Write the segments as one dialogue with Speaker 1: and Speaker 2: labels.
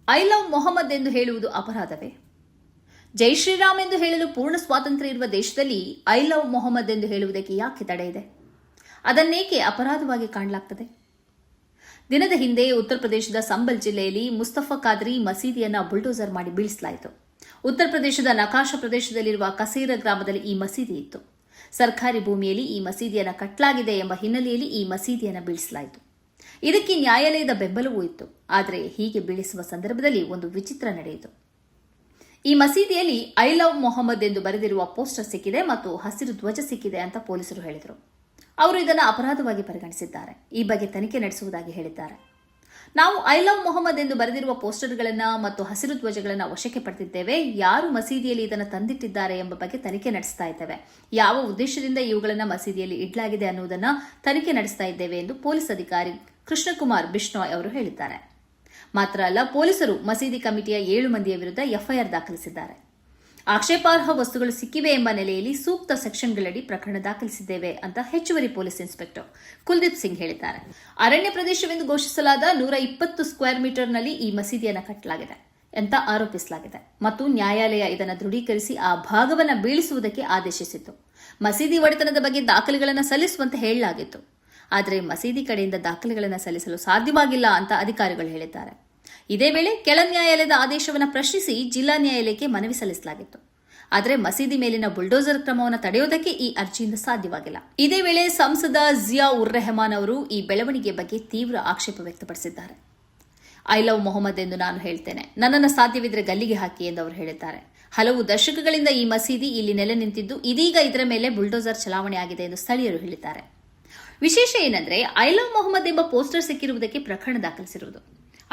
Speaker 1: I love Mohammed ಎಂದು ಹೇಳುವುದು ಅಪರಾಧವೇ? ಜೈ ಶ್ರೀರಾಮ್ ಎಂದು ಹೇಳಲು ಪೂರ್ಣ ಸ್ವಾತಂತ್ರ್ಯ ಇರುವ ದೇಶದಲ್ಲಿ ಐ ಲವ್ ಮೊಹಮ್ಮದ್ ಎಂದು ಹೇಳುವುದಕ್ಕೆ ಯಾಕೆ ತಡೆ ಇದೆ? ಅದನ್ನೇಕೆ ಅಪರಾಧವಾಗಿ ಕಾಣಲಾಗ್ತದೆ? ದಿನದ ಹಿಂದೆ ಉತ್ತರ ಪ್ರದೇಶದ ಸಂಬಲ್ ಜಿಲ್ಲೆಯಲ್ಲಿ ಮುಸ್ತಫಾ ಖಾದ್ರಿ ಮಸೀದಿಯನ್ನು ಬುಲ್ಡೋಸರ್ ಮಾಡಿ ಬೀಳಿಸಲಾಯಿತು. ಉತ್ತರ ಪ್ರದೇಶದ ನಕಾಶ ಪ್ರದೇಶದಲ್ಲಿರುವ ಕಸೀರ ಗ್ರಾಮದಲ್ಲಿ ಈ ಮಸೀದಿ ಇತ್ತು. ಸರ್ಕಾರಿ ಭೂಮಿಯಲ್ಲಿ ಈ ಮಸೀದಿಯನ್ನು ಕಟ್ಟಲಾಗಿದೆ ಎಂಬ ಹಿನ್ನೆಲೆಯಲ್ಲಿ ಈ ಮಸೀದಿಯನ್ನು ಬೀಳಿಸಲಾಯಿತು. ಇದಕ್ಕೆ ನ್ಯಾಯಾಲಯದ ಬೆಂಬಲವೂ ಇತ್ತು. ಆದರೆ ಹೀಗೆ ಬೀಳಿಸುವ ಸಂದರ್ಭದಲ್ಲಿ ಒಂದು ವಿಚಿತ್ರ ನಡೆಯಿತು. ಈ ಮಸೀದಿಯಲ್ಲಿ ಐ ಲವ್ ಮೊಹಮ್ಮದ್ ಎಂದು ಬರೆದಿರುವ ಪೋಸ್ಟರ್ ಸಿಕ್ಕಿದೆ ಮತ್ತು ಹಸಿರು ಧ್ವಜ ಸಿಕ್ಕಿದೆ ಅಂತ ಪೊಲೀಸರು ಹೇಳಿದರು. ಅವರು ಇದನ್ನು ಅಪರಾಧವಾಗಿ ಪರಿಗಣಿಸಿದ್ದಾರೆ. ಈ ಬಗ್ಗೆ ತನಿಖೆ ನಡೆಸುವುದಾಗಿ ಹೇಳಿದ್ದಾರೆ. ನಾವು ಐ ಲವ್ ಮೊಹಮ್ಮದ್ ಎಂದು ಬರೆದಿರುವ ಪೋಸ್ಟರ್ಗಳನ್ನು ಮತ್ತು ಹಸಿರು ಧ್ವಜಗಳನ್ನು ವಶಕ್ಕೆ ಪಡೆದಿದ್ದೇವೆ. ಯಾರು ಮಸೀದಿಯಲ್ಲಿ ಇದನ್ನು ತಂದಿಟ್ಟಿದ್ದಾರೆ ಎಂಬ ಬಗ್ಗೆ ತನಿಖೆ ನಡೆಸ್ತಾ ಇದ್ದೇವೆ. ಯಾವ ಉದ್ದೇಶದಿಂದ ಇವುಗಳನ್ನು ಮಸೀದಿಯಲ್ಲಿ ಇಡಲಾಗಿದೆ ಅನ್ನುವುದನ್ನು ತನಿಖೆ ನಡೆಸ್ತಾ ಇದ್ದೇವೆ ಎಂದು ಪೊಲೀಸ್ ಅಧಿಕಾರಿ ಕೃಷ್ಣಕುಮಾರ್ ಬಿಷ್ಣೋಯ್ ಅವರು ಹೇಳಿದ್ದಾರೆ. ಮಾತ್ರ ಅಲ್ಲ, ಪೊಲೀಸರು ಮಸೀದಿ ಕಮಿಟಿಯ 7 ಮಂದಿಯ ವಿರುದ್ಧ ಎಫ್ಐಆರ್ ದಾಖಲಿಸಿದ್ದಾರೆ. ಆಕ್ಷೇಪಾರ್ಹ ವಸ್ತುಗಳು ಸಿಕ್ಕಿವೆ ಎಂಬ ನೆಲೆಯಲ್ಲಿ ಸೂಕ್ತ ಸೆಕ್ಷನ್ಗಳಡಿ ಪ್ರಕರಣ ದಾಖಲಿಸಿದ್ದೇವೆ ಅಂತ ಹೆಚ್ಚುವರಿ ಪೊಲೀಸ್ ಇನ್ಸ್ಪೆಕ್ಟರ್ ಕುಲ್ದೀಪ್ ಸಿಂಗ್ ಹೇಳಿದ್ದಾರೆ. ಅರಣ್ಯ ಪ್ರದೇಶವೆಂದು ಘೋಷಿಸಲಾದ 120 ಸ್ಕ್ವೇರ್ ಮೀಟರ್ನಲ್ಲಿ ಈ ಮಸೀದಿಯನ್ನು ಕಟ್ಟಲಾಗಿದೆ ಅಂತ ಆರೋಪಿಸಲಾಗಿದೆ ಮತ್ತು ನ್ಯಾಯಾಲಯ ಇದನ್ನು ದೃಢೀಕರಿಸಿ ಆ ಭಾಗವನ್ನು ಬೀಳಿಸುವುದಕ್ಕೆ ಆದೇಶಿಸಿತ್ತು. ಮಸೀದಿ ಒಡೆತನದ ಬಗ್ಗೆ ದಾಖಲೆಗಳನ್ನು ಸಲ್ಲಿಸುವಂತೆ ಹೇಳಲಾಗಿತ್ತು. ಆದರೆ ಮಸೀದಿ ಕಡೆಯಿಂದ ದಾಖಲೆಗಳನ್ನು ಸಲ್ಲಿಸಲು ಸಾಧ್ಯವಾಗಿಲ್ಲ ಅಂತ ಅಧಿಕಾರಿಗಳು ಹೇಳಿದ್ದಾರೆ. ಇದೇ ವೇಳೆ ಕೆಳ ನ್ಯಾಯಾಲಯದ ಆದೇಶವನ್ನು ಪ್ರಶ್ನಿಸಿ ಜಿಲ್ಲಾ ನ್ಯಾಯಾಲಯಕ್ಕೆ ಮನವಿ ಸಲ್ಲಿಸಲಾಗಿತ್ತು. ಆದರೆ ಮಸೀದಿ ಮೇಲಿನ ಬುಲ್ಡೋಸರ್ ಕ್ರಮವನ್ನು ತಡೆಯುವುದಕ್ಕೆ ಈ ಅರ್ಜಿಯಿಂದ ಸಾಧ್ಯವಾಗಿಲ್ಲ. ಇದೇ ವೇಳೆ ಸಂಸದ ಜಿಯಾ ಉರ್ ರೆಹಮಾನ್ ಅವರು ಈ ಬೆಳವಣಿಗೆ ಬಗ್ಗೆ ತೀವ್ರ ಆಕ್ಷೇಪ ವ್ಯಕ್ತಪಡಿಸಿದ್ದಾರೆ. ಐ ಲವ್ ಮೊಹಮ್ಮದ್ ಎಂದು ನಾನು ಹೇಳ್ತೇನೆ, ನನ್ನನ್ನು ಸಾಧ್ಯವಿದ್ರೆ ಗಲ್ಲಿಗೆ ಹಾಕಿ ಎಂದು ಅವರು ಹೇಳಿದ್ದಾರೆ. ಹಲವು ದಶಕಗಳಿಂದ ಈ ಮಸೀದಿ ಇಲ್ಲಿ ನೆಲೆ ನಿಂತಿದ್ದು ಇದೀಗ ಇದರ ಮೇಲೆ ಬುಲ್ಡೋಸರ್ ಚಲಾವಣೆ ಆಗಿದೆ ಎಂದು ಸ್ಥಳೀಯರು ಹೇಳಿದ್ದಾರೆ. ವಿಶೇಷ ಏನಂದ್ರೆ, ಐ ಲವ್ ಮೊಹಮ್ಮದ್ ಎಂಬ ಪೋಸ್ಟರ್ ಸಿಕ್ಕಿರುವುದಕ್ಕೆ ಪ್ರಕರಣ ದಾಖಲಿಸಿರುವುದು.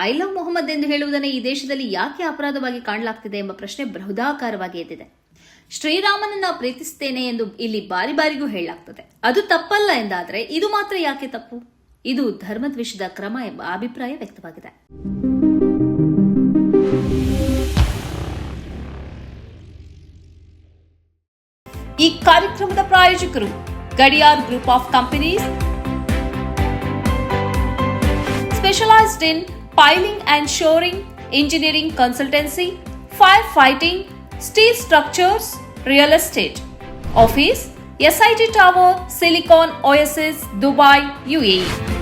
Speaker 1: ಐ ಲವ್ ಮೊಹಮ್ಮದ್ ಎಂದು ಹೇಳುವುದನ್ನು ಈ ದೇಶದಲ್ಲಿ ಯಾಕೆ ಅಪರಾಧವಾಗಿ ಕಾಣಲಾಗ್ತಿದೆ ಎಂಬ ಪ್ರಶ್ನೆ ಬೃಹದಾಕಾರವಾಗಿ ಎದ್ದಿದೆ. ಶ್ರೀರಾಮನನ್ನ ಪ್ರೀತಿಸುತ್ತೇನೆ ಎಂದು ಇಲ್ಲಿ ಬಾರಿ ಬಾರಿಗೂ ಹೇಳಲಾಗ್ತದೆ. ಅದು ತಪ್ಪಲ್ಲ ಎಂದಾದರೆ ಇದು ಮಾತ್ರ ಯಾಕೆ ತಪ್ಪು? ಇದು ಧರ್ಮದ್ವೇಷದ ಕ್ರಮ ಎಂಬ ಅಭಿಪ್ರಾಯ ವ್ಯಕ್ತವಾಗಿದೆ. ಈ ಕಾರ್ಯಕ್ರಮದ ಪ್ರಾಯೋಜಕರು Gadiyar group of companies, specialized in piling and shoring, engineering consultancy, firefighting, steel structures, real estate. Office, SIT Tower, Silicon Oasis, Dubai, UAE.